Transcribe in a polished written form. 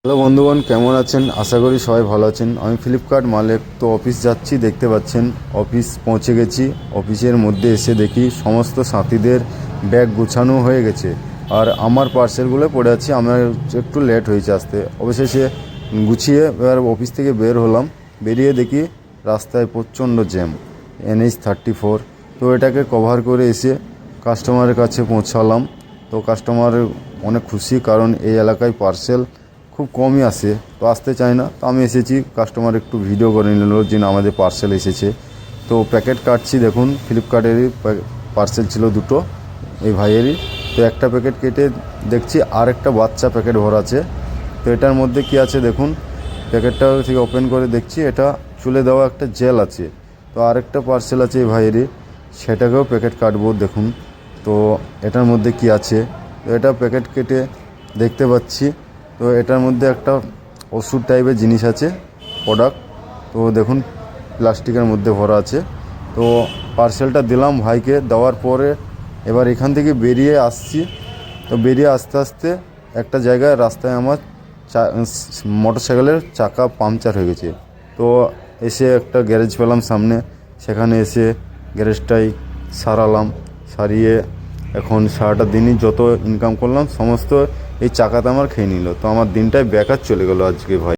Hello বন্ধুগণ, কেমন আছেন? আশা করি সবাই ভালো আছেন। আমি ফ্লিপকার্ট মালিক, তো অফিস যাচ্ছি, দেখতে পাচ্ছেন অফিস পৌঁছে গেছি। অফিসের মধ্যে এসে দেখি সমস্ত সাথীদের ব্যাগ গুছানো হয়ে গেছে, আর আমার পার্সেলগুলো পড়ে আছে। আমার একটু লেট হয়েছে আসতে। অবশেষে গুছিয়ে এবার অফিস থেকে বের হলাম। বেরিয়ে দেখি রাস্তায় প্রচণ্ড জ্যাম, NH-34। তো এটাকে কভার করে এসে কাস্টমারের কাছে পৌঁছালাম। তো কাস্টমার অনেক খুশি, কারণ এই এলাকায় পার্সেল খুব কমই আসে, তো আসতে চায় না। তো আমি এসেছি, কাস্টমার একটু ভিডিও করে নিল যে না, আমাদের পার্সেল এসেছে। তো প্যাকেট কাটছি, দেখুন ফ্লিপকার্টেরই পার্সেল ছিল দুটো, এই ভাইয়েরই। তো একটা প্যাকেট কেটে দেখছি আর একটা বাচ্চা প্যাকেট ভরা আছে। তো এটার মধ্যে কি আছে দেখুন, প্যাকেটটা থেকে ওপেন করে দেখছি এটা চুলে দেওয়া একটা জেল আছে। তো আরেকটা পার্সেল আছে এই ভাইয়েরই, সেটাকেও প্যাকেট কাটবো, দেখুন। তো এটার মধ্যে কি আছে, তো এটা প্যাকেট কেটে দেখতে পাচ্ছি। তো এটার মধ্যে একটা ওষুধ টাইপের জিনিস আছে, প্রোডাক্ট। তো দেখুন প্লাস্টিকের মধ্যে ভরা আছে। তো পার্সেলটা দিলাম ভাইকে, দেওয়ার পরে এবার এখান থেকে বেরিয়ে আসছি। তো বেরিয়ে আস্তে আস্তে একটা জায়গায় রাস্তায় আমার মোটরসাইকেলের চাকা পাংচার হয়ে গেছে। তো এসে একটা গ্যারেজ পেলাম সামনে, সেখানে এসে গ্যারেজটাই সারালাম। সারিয়ে এখন সারাটা দিনই যত ইনকাম করলাম সমস্ত এই চাকাতে আমার খেয়ে নিল। তো আমার দিনটাই বেকার চলে গেল আজকে ভাই।